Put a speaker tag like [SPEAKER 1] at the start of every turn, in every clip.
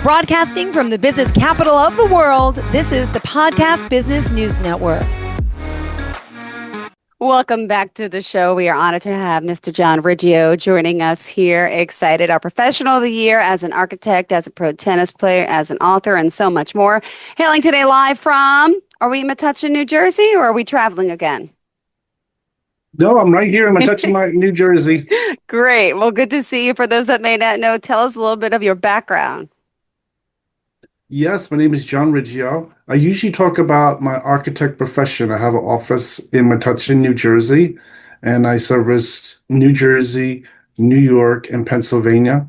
[SPEAKER 1] Broadcasting from the business capital of the world, this is the Podcast Business News Network. Welcome back to the show. We are honored to have Mr. John Riggio joining us here. Excited, our professional of the year as an architect, as a pro tennis player, as an author, and so much more. Hailing today live from, are we in Metuchen, New Jersey, or are we traveling again?
[SPEAKER 2] No, I'm right here in Metuchen, New Jersey.
[SPEAKER 1] Great. Well, good to see you. For those that may not know, tell us a little bit of your background.
[SPEAKER 2] Yes, my name is John Riggio. I usually talk about my architect profession. I have an office in Metuchen, New Jersey, and I service New Jersey, New York, and Pennsylvania.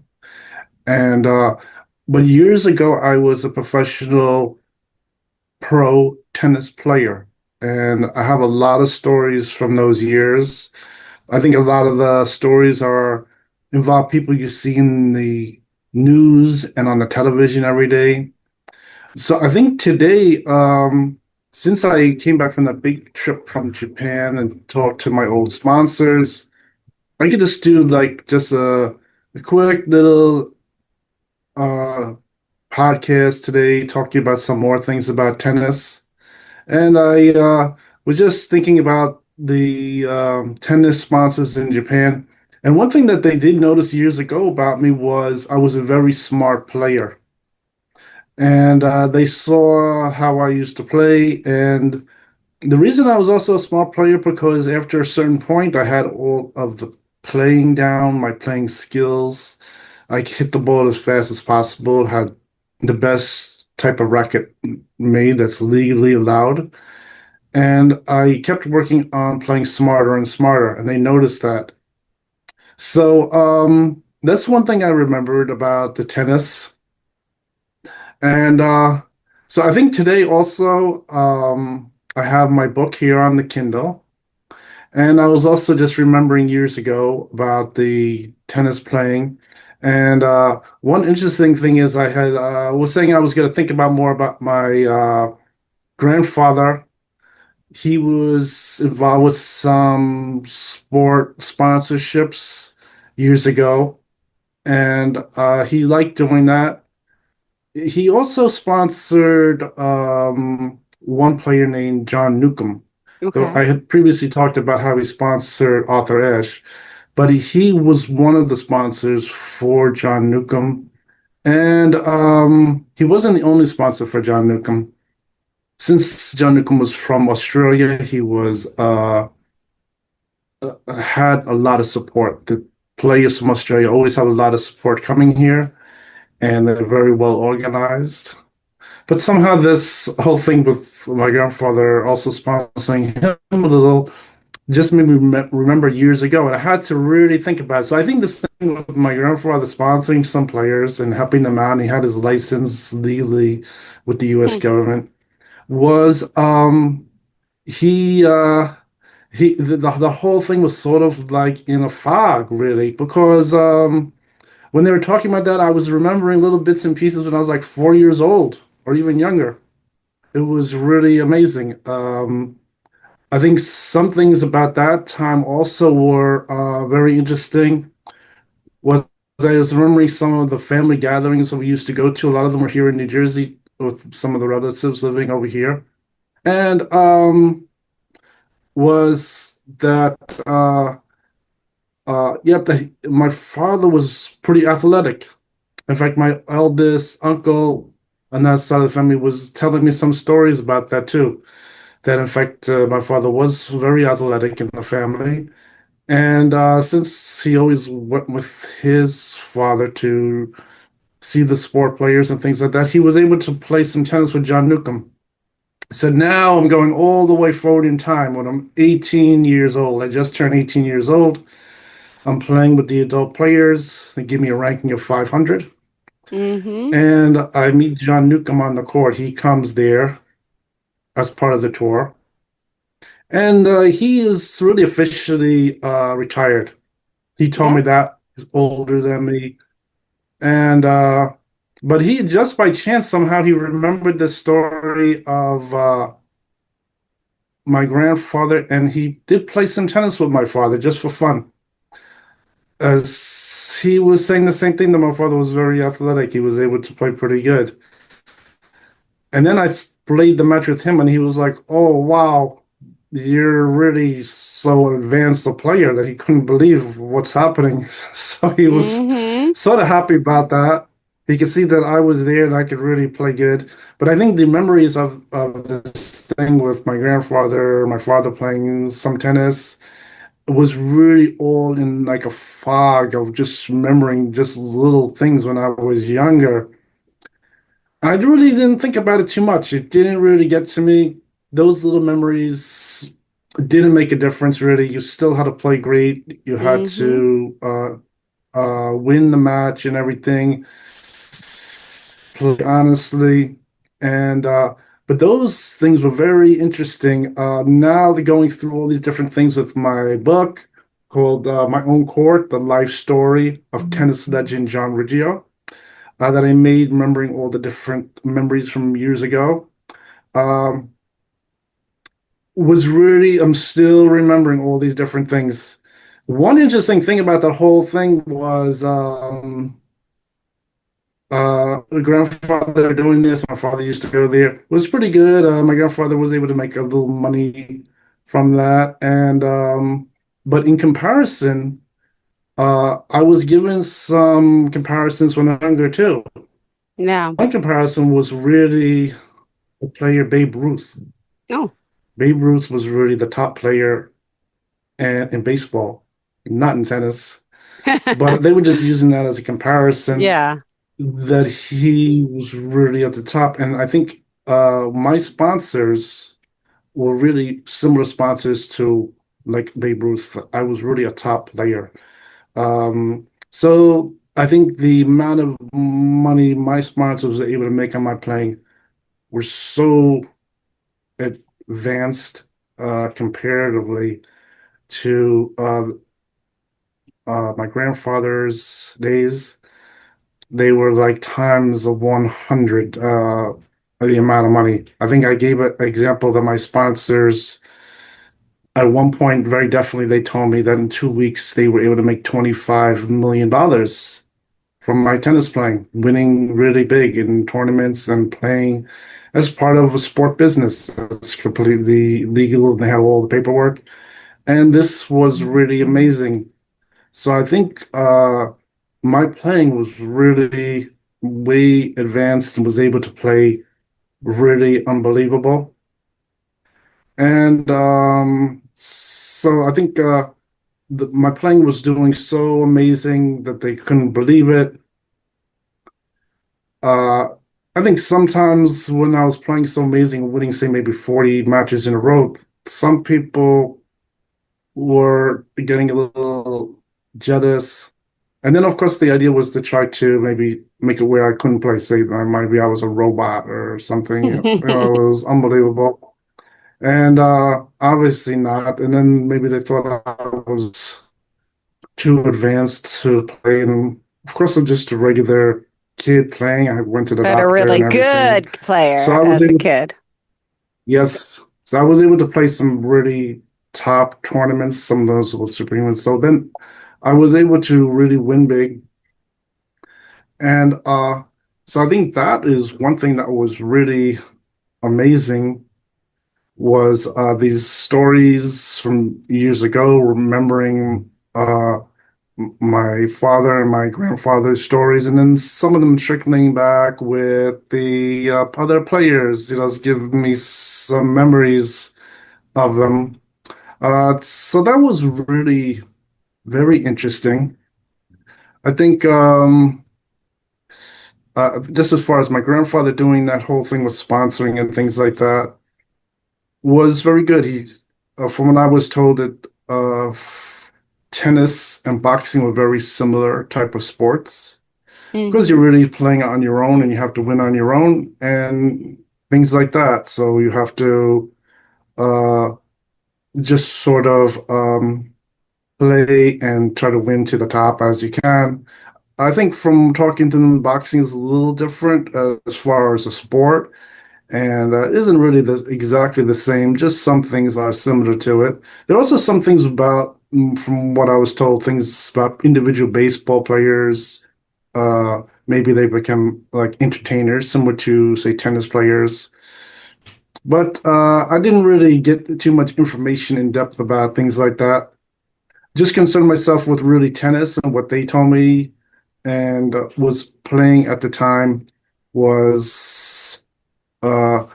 [SPEAKER 2] And but years ago, I was a professional pro tennis player, and I have a lot of stories from those years. I think a lot of the stories involve people you see in the news and on the television every day. So I think today, since I came back from that big trip from Japan and talked to my old sponsors, I could just do like just a quick little podcast today, talking about some more things about tennis. And I was just thinking about the tennis sponsors in Japan. And one thing that they did notice years ago about me was I was a very smart player. And they saw how I used to play. And the reason I was also a smart player, because after a certain point, I had all of the playing down, my playing skills. I could hit the ball as fast as possible, had the best type of racket made that's legally allowed. And I kept working on playing smarter and smarter, and they noticed that. So that's one thing I remembered about the tennis. And so I think today also I have my book here on the Kindle. And I was also just remembering years ago about the tennis playing. And one interesting thing is I had was saying I was going to think about more about my grandfather. He was involved with some sport sponsorships years ago, and he liked doing that. He also sponsored one player named John Newcomb. So
[SPEAKER 1] Okay.
[SPEAKER 2] I had previously talked about how he sponsored Arthur Ashe, but he was one of the sponsors for John Newcomb. And he wasn't the only sponsor for John Newcomb. Since John Newcomb was from Australia, he was had a lot of support. The players from Australia always have a lot of support coming here, and they're very well organized. But somehow this whole thing with my grandfather also sponsoring him a little just made me remember years ago, and I had to really think about it. So I think this thing with my grandfather sponsoring some players and helping them out, and he had his license legally with the U.S. government, was he the whole thing was sort of like in a fog, really, because when they were talking about that, I was remembering little bits and pieces when I was like 4 years old or even younger. It was really amazing. I think some things about that time also were very interesting. Was I was remembering some of the family gatherings that we used to go to. A lot of them were here in New Jersey with some of the relatives living over here. And was that yeah, my father was pretty athletic. In fact, my eldest uncle on that side of the family was telling me some stories about that too. That in fact, my father was very athletic in the family, and since he always went with his father to see the sport players and things like that, he was able to play some tennis with John Newcomb. So now I'm going all the way forward in time when I'm 18 years old. I just turned 18 years old. I'm playing with the adult players. They give me a ranking of 500.
[SPEAKER 1] Mm-hmm.
[SPEAKER 2] And I meet John Newcomb on the court. He comes there as part of the tour. And he is really officially retired. He told
[SPEAKER 1] Yeah.
[SPEAKER 2] me that. He's older than me. And but he just by chance somehow he remembered the story of my grandfather, and he did play some tennis with my father just for fun. as he was saying the same thing that my father was very athletic. He was able to play pretty good. And then played the match with him, and he was like, "Oh wow, you're really so advanced a player that he couldn't believe what's happening." So he was
[SPEAKER 1] Mm-hmm.
[SPEAKER 2] sort of happy about that. He could see that I was there and I could really play good. But I think the memories of this thing with my grandfather, my father playing some tennis, was really all in like a fog of just remembering just little things when I was younger. I really didn't think about it too much. It didn't really get to me. Those little memories didn't make a difference, really. You still had to play great. You had
[SPEAKER 1] Mm-hmm.
[SPEAKER 2] to win the match and everything, play honestly. And but those things were very interesting. Now they're going through all these different things with my book called My Own Court, The Life Story of Tennis Legend John Riggio, that I made remembering all the different memories from years ago. Um, was really, I'm still remembering all these different things. One interesting thing about the whole thing was my grandfather doing this. My father used to go there. It was pretty good. My grandfather was able to make a little money from that. And but in comparison, I was given some comparisons when I was younger too.
[SPEAKER 1] Yeah.
[SPEAKER 2] One comparison was really the player Babe Ruth.
[SPEAKER 1] Oh.
[SPEAKER 2] Babe Ruth was really the top player in baseball, not in tennis. But they were just using that as a comparison
[SPEAKER 1] Yeah.
[SPEAKER 2] that he was really at the top. And I think my sponsors were really similar sponsors to like Babe Ruth. I was really a top player. So I think the amount of money my sponsors were able to make on my playing were so advanced comparatively to my grandfather's days. They were like times of 100 the amount of money. I think I gave an example that my sponsors at one point very definitely they told me that in 2 weeks they were able to make $25 million from my tennis playing, winning really big in tournaments and playing as part of a sport business. It's completely legal and they had all the paperwork. And this was really amazing. So I think my playing was really way advanced and was able to play really unbelievable. And so I think my playing was doing so amazing that they couldn't believe it. Uh, I think sometimes when I was playing so amazing, winning, say, maybe 40 matches in a row, some people were getting a little jealous. And then, of course, the idea was to try to maybe make it where I couldn't play, say, maybe I was a robot or something. It was unbelievable. And obviously not. And then maybe they thought I was too advanced to play. And of course, I'm just a regular kid playing. I went to the
[SPEAKER 1] But a
[SPEAKER 2] doctor
[SPEAKER 1] really
[SPEAKER 2] and everything.
[SPEAKER 1] good
[SPEAKER 2] So
[SPEAKER 1] player
[SPEAKER 2] I was
[SPEAKER 1] as a
[SPEAKER 2] able,
[SPEAKER 1] kid.
[SPEAKER 2] yes. So I was able to play some really top tournaments. Some of those were super humans. So then I was able to really win big. And so I think that is one thing that was really amazing was these stories from years ago, remembering my father and my grandfather's stories, and then some of them trickling back with the other players. It's giving me some memories of them. So that was really very interesting. I think just as far as my grandfather doing that whole thing with sponsoring and things like that was very good. From what I was told, that tennis and boxing were very similar type of sports because you're
[SPEAKER 1] Hmm.
[SPEAKER 2] really playing on your own and you have to win on your own and things like that. So you have to uh, just sort of play and try to win to the top as you can. I think from talking to them, boxing is a little different as far as a sport and isn't really exactly the same. Just some things are similar to it. There are also some things about from what I was told, things about individual baseball players. Maybe they become like entertainers, similar to, say, tennis players. But I didn't really get too much information in depth about things like that. Just concerned myself with really tennis, and what they told me and was playing at the time was uh,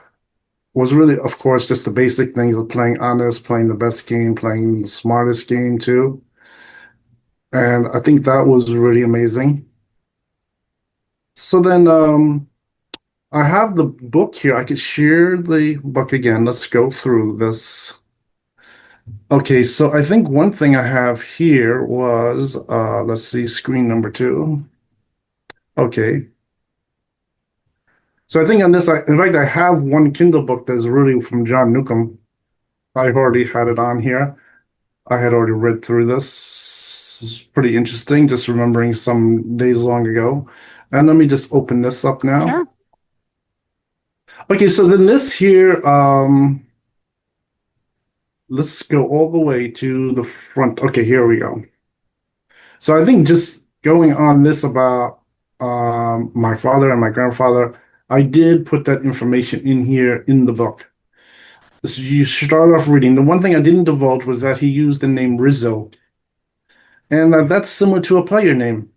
[SPEAKER 2] was really, of course, just the basic things of playing honest, playing the best game, playing the smartest game too. And I think that was really amazing. So then I have the book here. I could share the book again. Let's go through this. Okay, so I think one thing I have here was let's see, screen number two. Okay. So I think on this, in fact, I have one Kindle book that's really from John Newcomb. I've already had it on here. I had already read through this. It's pretty interesting, just remembering some days long ago. And let me just open this up now.
[SPEAKER 1] Sure.
[SPEAKER 2] Okay, so then this here, let's go all the way to the front. Okay, here we go. So I think just going on this about my father and my grandfather, I did put that information in here in the book. So you start off reading. The one thing I didn't divulge was that he used the name Rizzo, and that's similar to a player name.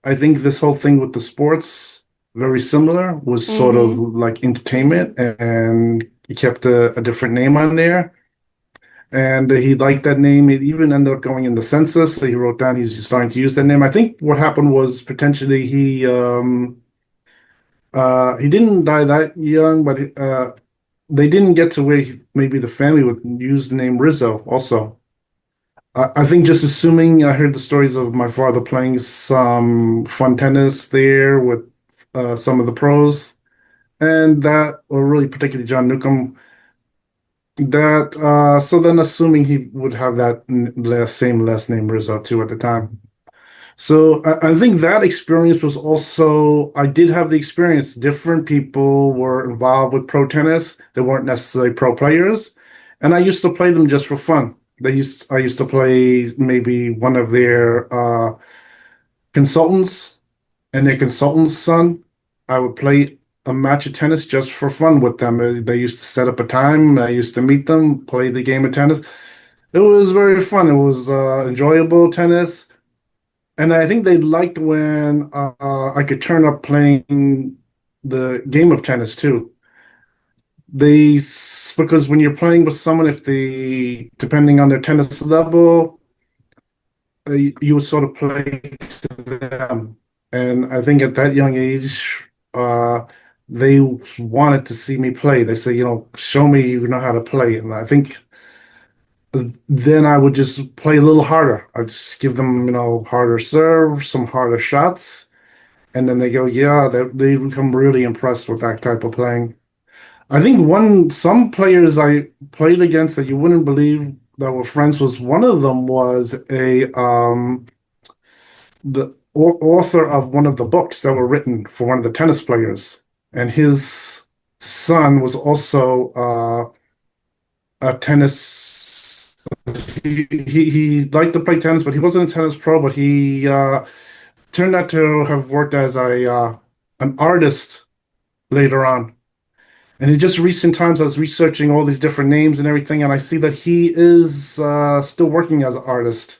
[SPEAKER 2] I think this whole thing with the sports, very similar, was sort of
[SPEAKER 1] Mm-hmm.
[SPEAKER 2] like entertainment, and he kept a different name on there. And he liked that name. It even ended up going in the census. So he wrote down he's starting to use that name. I think what happened was potentially he didn't die that young, but they didn't get to where maybe the family would use the name Rizzo also. I think just assuming I heard the stories of my father playing some fun tennis there with some of the pros, and that, or really particularly John Newcomb, that so then assuming he would have that same last name Rizzo too at the time. So I think that experience was also, I did have the experience. Different people were involved with pro tennis. They weren't necessarily pro players. And I used to play them just for fun. I used to play maybe one of their consultants and their consultant's son. I would play a match of tennis just for fun with them. They used to set up a time. I used to meet them, play the game of tennis. It was very fun. It was enjoyable tennis. And I think they liked when I could turn up playing the game of tennis too. Because when you're playing with someone, if they, depending on their tennis level, you would sort of play to them. And I think at that young age, they wanted to see me play. They say, show me you know how to play. And I think then I would just play a little harder. I'd just give them, harder serve, some harder shots. And then they go, yeah, they become really impressed with that type of playing. I think some players I played against that you wouldn't believe that were friends was one of them was the author of one of the books that were written for one of the tennis players, and his son was also a tennis. He liked to play tennis, but he wasn't a tennis pro. But he turned out to have worked as a an artist later on. And in just recent times, I was researching all these different names and everything, and I see that he is still working as an artist.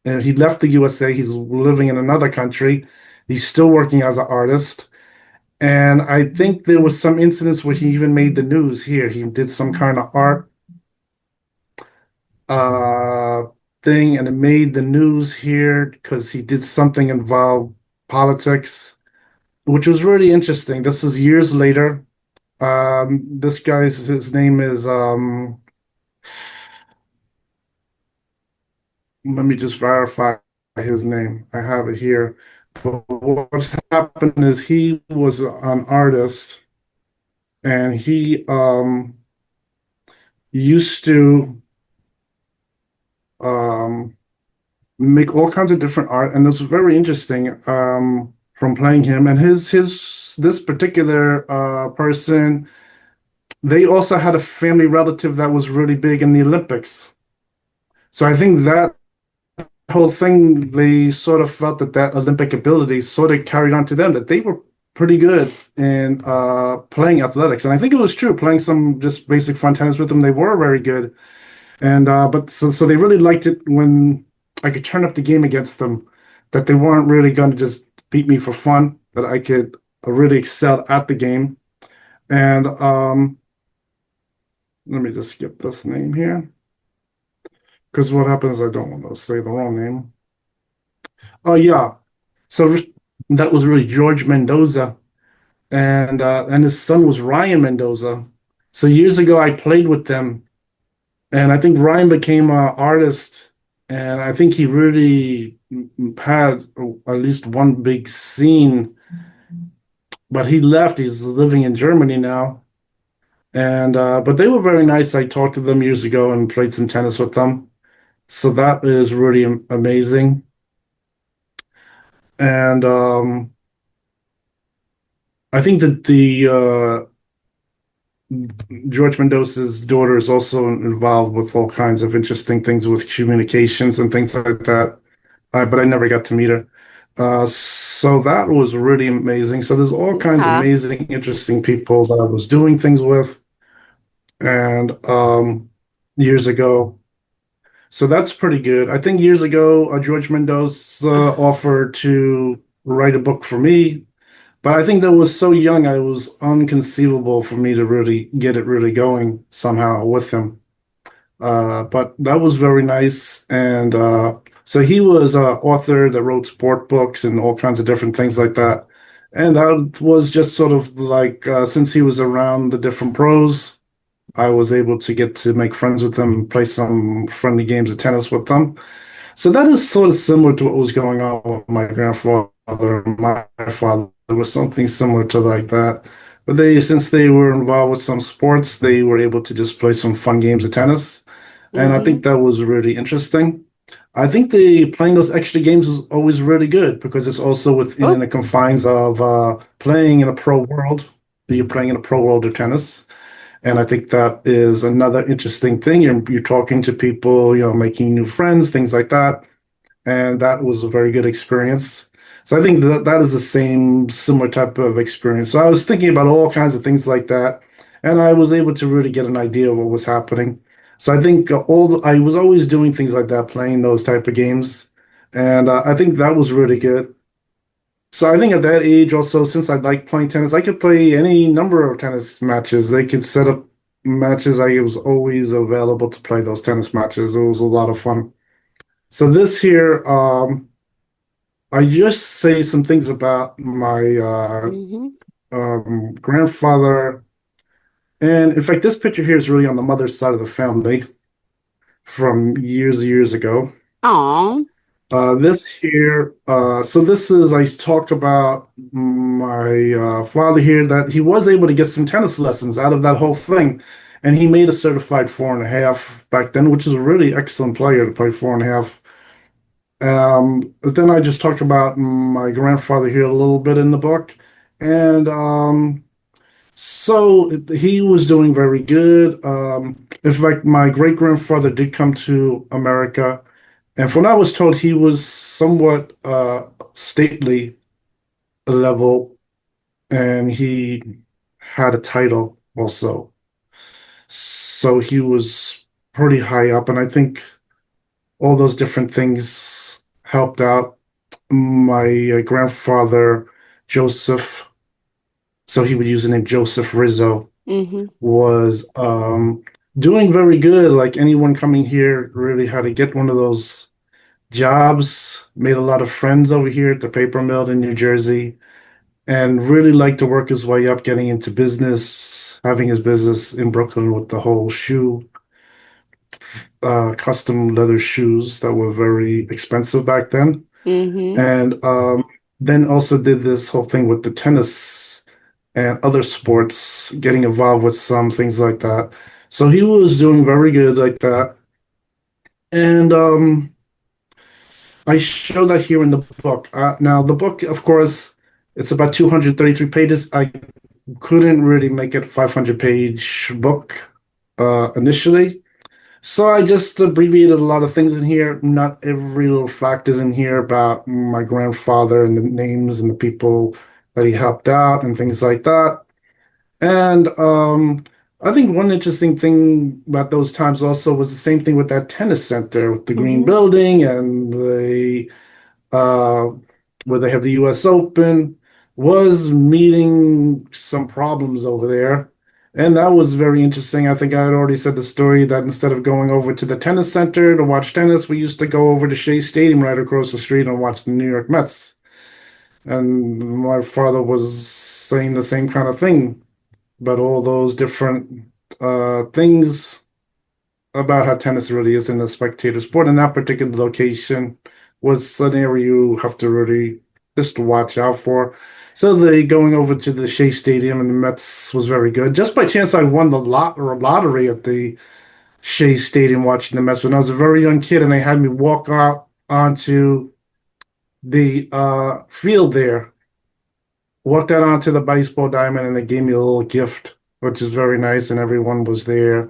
[SPEAKER 2] And he left the USA. He's living in another country. He's still working as an artist. And I think there was some incidents where he even made the news here. He did some kind of art uh, thing, and it made the news here because he did something involved politics, which was really interesting. This is years later. This guy's his name is let me just verify his name. I have it here. But what's happened is he was an artist, and he used to um make all kinds of different art, and it's very interesting from playing him. And his this particular person, they also had a family relative that was really big in the Olympics. So I think that whole thing, they sort of felt that that Olympic ability sort of carried on to them, that they were pretty good in playing athletics. And I think it was true, playing some just basic fun tennis with them, they were very good. And but so they really liked it when I could turn up the game against them, that they weren't really going to just beat me for fun, that I could really excel at the game. And let me just get this name here, because what happens, I don't want to say the wrong name. Oh yeah. So that was really George Mendoza, and his son was Ryan Mendoza. So years ago, I played with them, and I think Ryan became an artist, and I think he really had at least one big scene. But he left. He's living in Germany now, and but they were very nice. I talked to them years ago and played some tennis with them. So that is really amazing. And I think that the George Mendoza's daughter is also involved with all kinds of interesting things with communications and things like that. But I never got to meet her. So that was really amazing. So there's all kinds of
[SPEAKER 1] Yeah.
[SPEAKER 2] amazing, interesting people that I was doing things with, and years ago. So that's pretty good. I think years ago, George Mendoza offered to write a book for me, but I think that was so young, I was unconceivable for me to really get it really going somehow with him. But that was very nice. And so he was an author that wrote sport books and all kinds of different things like that. And that was just sort of like, since he was around the different pros, I was able to get to make friends with them, play some friendly games of tennis with them. So that is sort of similar to what was going on with my grandfather and my father. There was something similar to like that. But they, since they were involved with some sports, they were able to just play some fun games of tennis. And I
[SPEAKER 1] Mm-hmm.
[SPEAKER 2] think that was really interesting. I think the playing those extra games is always really good because it's also within
[SPEAKER 1] Oh,
[SPEAKER 2] the confines of playing in a pro world. You're playing in a pro world of tennis. And I think that is another interesting thing. You're talking to people, making new friends, things like that. And that was a very good experience. So I think that that is the same similar type of experience. So I was thinking about all kinds of things like that, and I was able to really get an idea of what was happening. So I think I was always doing things like that, playing those type of games, and I think that was really good. So I think at that age also, since I like playing tennis, I could play any number of tennis matches. They could set up matches. I was always available to play those tennis matches. It was a lot of fun. So this here, I just say some things about my
[SPEAKER 1] mm-hmm.
[SPEAKER 2] grandfather. And in fact, this picture here is really on the mother's side of the family from years ago.
[SPEAKER 1] Aw.
[SPEAKER 2] This here, so this is, I talk about my father here, that he was able to get some tennis lessons out of that whole thing. And he made a certified 4.5 back then, which is a really excellent player to play 4.5. But then I just talked about my grandfather here a little bit in the book. And so he was doing very good. In fact, my great grandfather did come to America. And from what I was told, he was somewhat stately level, and he had a title also. So he was pretty high up. And I think all those different things helped out my grandfather, Joseph, so he would use the name Joseph Rizzo,
[SPEAKER 1] Mm-hmm.
[SPEAKER 2] was doing very good. Like anyone coming here really had to get one of those jobs, made a lot of friends over here at the paper mill in New Jersey, and really liked to work his way up, getting into business, having his business in Brooklyn with the whole shoe, custom leather shoes that were very expensive back then.
[SPEAKER 1] Mm-hmm.
[SPEAKER 2] And then also did this whole thing with the tennis and other sports, getting involved with some things like that. So he was doing very good like that. And I show that here in the book. Now, the book, of course, it's about 233 pages. I couldn't really make it a 500-page book initially. So I just abbreviated a lot of things in here. Not every little fact is in here about my grandfather and the names and the people that he helped out and things like that. And I think one interesting thing about those times also was the same thing with that tennis center with the green
[SPEAKER 1] Hmm.
[SPEAKER 2] building and the uh, where they have the U.S. Open, was meeting some problems over there. And that was very interesting. I think I had already said the story that instead of going over to the tennis center to watch tennis, we used to go over to Shea Stadium right across the street and watch the New York Mets. And my father was saying the same kind of thing, but all those different things about how tennis really is in a spectator sport. And that particular location was an area you have to really just watch out for. So the going over to the Shea Stadium and the Mets was very good. Just by chance, I won the lottery at the Shea Stadium watching the Mets when I was a very young kid, and they had me walk out onto the field there, walked out onto the baseball diamond, and they gave me a little gift, which is very nice, and everyone was there.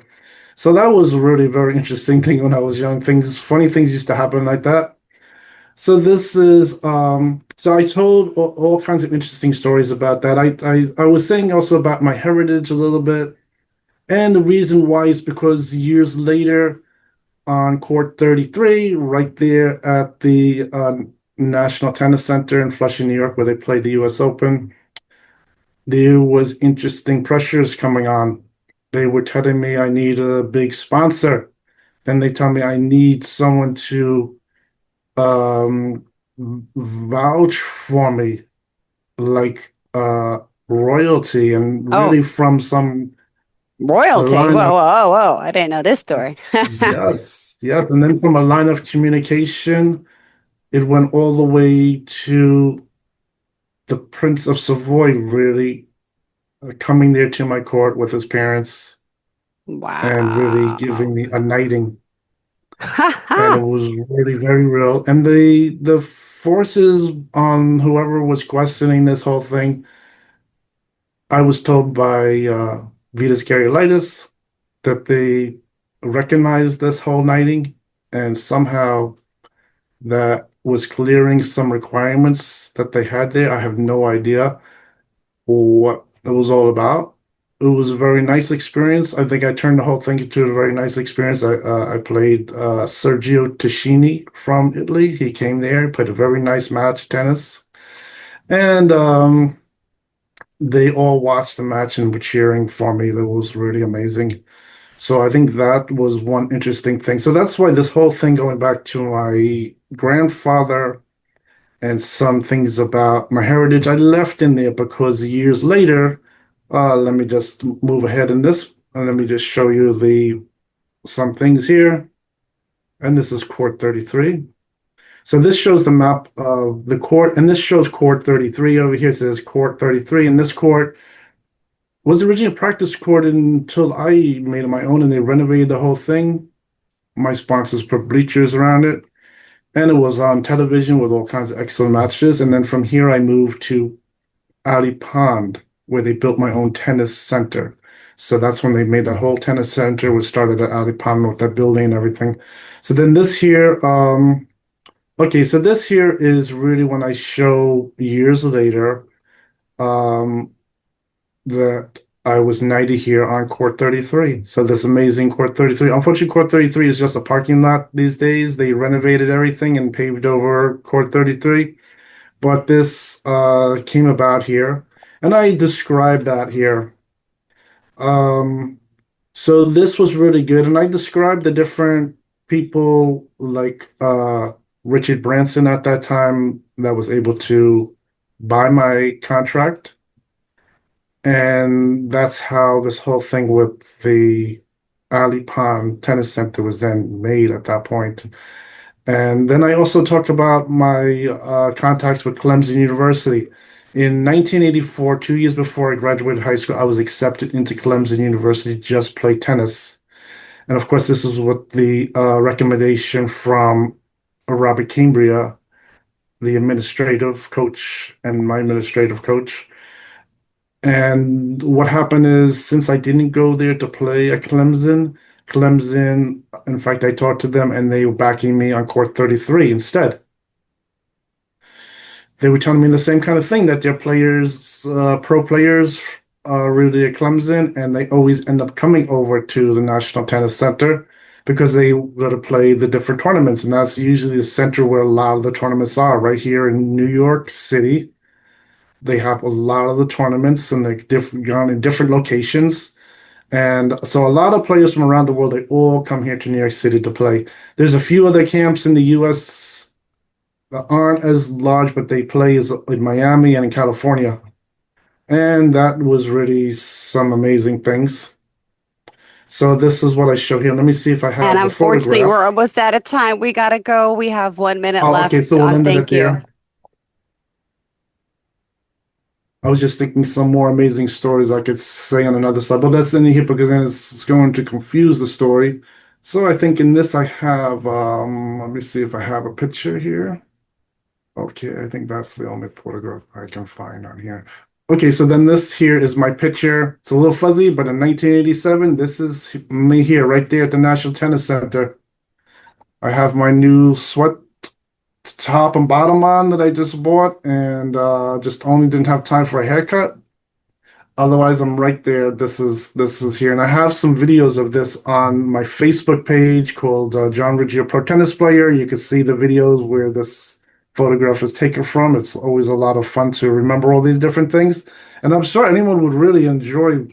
[SPEAKER 2] So that was a really very interesting thing when I was young. Funny things used to happen like that. So this is so I told all kinds of interesting stories about that. I was saying also about my heritage a little bit. And the reason why is because years later on Court 33, right there at the National Tennis Center in Flushing, New York, where they played the US Open, there was interesting pressures coming on. They were telling me I need a big sponsor. Then they tell me I need someone to um, vouch for me, like royalty, and
[SPEAKER 1] Oh,
[SPEAKER 2] really from some
[SPEAKER 1] royalty.
[SPEAKER 2] line
[SPEAKER 1] Whoa,
[SPEAKER 2] of
[SPEAKER 1] whoa, whoa. I didn't know this story.
[SPEAKER 2] yes, yes, and then from a line of communication, it went all the way to the Prince of Savoy, really coming there to my court with his parents and really giving
[SPEAKER 1] Wow.
[SPEAKER 2] me a knighting. And it was really very real. And the forces on whoever was questioning this whole thing, I was told by Vitas Gariolitis that they recognized this whole knighting and somehow that was clearing some requirements that they had there. I have no idea what it was all about. It was a very nice experience. I think I turned the whole thing into a very nice experience. I played Sergio Tacchini from Italy. He came there, played a very nice match of tennis, and they all watched the match and were cheering for me. That was really amazing. So I think that was one interesting thing. So that's why this whole thing going back to my grandfather and some things about my heritage I left in there because years later, let me just move ahead in this and let me just show you the some things here. And this is court 33. So this shows the map of the court, and this shows court 33. Over here it says court 33, and this court was originally a practice court until I made it my own and they renovated the whole thing. My sponsors put bleachers around it, and it was on television with all kinds of excellent matches. And then from here, I moved to Alley Pond, where they built my own tennis center. So that's when they made that whole tennis center, which started at Alley Pond with that building and everything. So then this here, okay, so this here is really when I show years later um, that I was knighted here on Court 33. So this amazing Court 33. Unfortunately, Court 33 is just a parking lot these days. They renovated everything and paved over Court 33. But this came about here, and I described that here. Um, so this was really good, and I described the different people like Richard Branson at that time that was able to buy my contract, and that's how this whole thing with the Ali Pond Tennis Center was then made at that point. And then I also talked about my contacts with Clemson University. In 1984, 2 years before I graduated high school, I was accepted into Clemson University to just play tennis. And of course, this is with the recommendation from Robert Cambria, the administrative coach, and my administrative coach. And what happened is, since I didn't go there to play at Clemson, Clemson. In fact, I talked to them and they were backing me on court 33 instead. They were telling me the same kind of thing, that their players, pro players, really at Clemson, and they always end up coming over to the National Tennis Center because they go to play the different tournaments. And that's usually the center where a lot of the tournaments are, right here in New York City. They have a lot of the tournaments and they're gone in different locations. And so a lot of players from around the world, they all come here to New York City to play. There's a few other camps in the U.S. that aren't as large, but they play in Miami and in California. And that was really some amazing things. So this is what I show here. Let me see if I have
[SPEAKER 1] And
[SPEAKER 2] the
[SPEAKER 1] unfortunately,
[SPEAKER 2] photograph.
[SPEAKER 1] we're almost out of time. We got to go. We have 1 minute
[SPEAKER 2] Oh,
[SPEAKER 1] left.
[SPEAKER 2] okay, so we'll end it
[SPEAKER 1] Thank
[SPEAKER 2] at
[SPEAKER 1] you.
[SPEAKER 2] there. I was just thinking some more amazing stories I could say on another side, but that's in here because then it's going to confuse the story. So I think in this I have, let me see if I have a picture here. Okay, I think that's the only photograph I can find on here. Okay, so then this here is my picture. It's a little fuzzy, but in 1987, this is me here, right there at the National Tennis Center. I have my new sweat top and bottom on that I just bought, and just only didn't have time for a haircut. Otherwise, I'm right there. This is here, and I have some videos of this on my Facebook page called John Riggio Pro Tennis Player. You can see the videos where this photograph is taken from. It's always a lot of fun to remember all these different things, and I'm sure anyone would really enjoy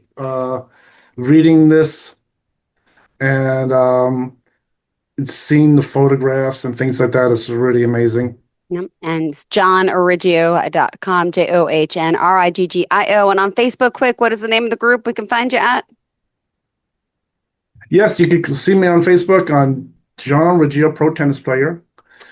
[SPEAKER 2] reading this and seeing the photographs and things like that. Is really amazing.
[SPEAKER 1] Yep. And it's johnriggio.com, JOHNRIGGIO. And on Facebook, quick, what is the name of the group we can find you at?
[SPEAKER 2] Yes, you can see me on Facebook on John Riggio Pro Tennis Player.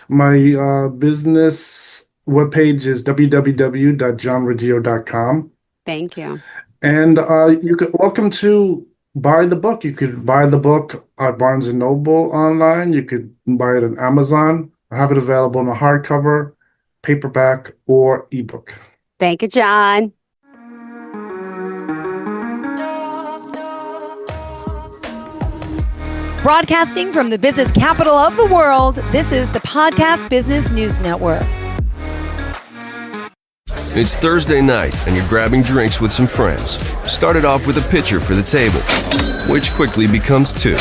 [SPEAKER 2] My business webpage is www.johnriggio.com.
[SPEAKER 1] Thank you.
[SPEAKER 2] And you could welcome to buy the book. You could buy the book at Barnes & Noble online. You could buy it on Amazon. I have it available in a hardcover, paperback, or ebook.
[SPEAKER 1] Thank you, John.
[SPEAKER 3] Broadcasting from the business capital of the world, this is the Podcast Business News Network.
[SPEAKER 4] It's Thursday night, and you're grabbing drinks with some friends. Started off with a pitcher for the table, which quickly becomes two.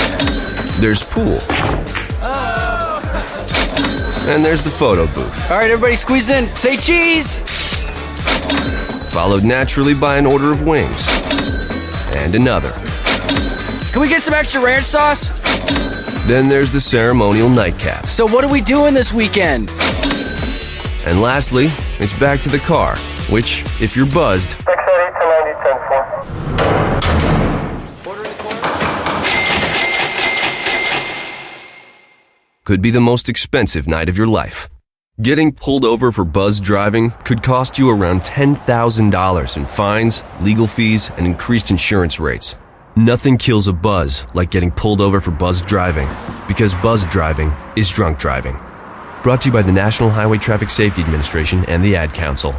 [SPEAKER 4] There's pool. And there's the photo booth.
[SPEAKER 5] All right, everybody squeeze in. Say cheese!
[SPEAKER 4] Followed naturally by an order of wings. And another.
[SPEAKER 5] Can we get some extra ranch sauce?
[SPEAKER 4] Then there's the ceremonial nightcap.
[SPEAKER 5] So what are we doing this weekend?
[SPEAKER 4] And lastly, it's back to the car, which, if you're buzzed, could be the most expensive night of your life. Getting pulled over for buzzed driving could cost you around $10,000 in fines, legal fees, and increased insurance rates. Nothing kills a buzz like getting pulled over for buzzed driving, because buzzed driving is drunk driving. Brought to you by the National Highway Traffic Safety Administration and the Ad Council.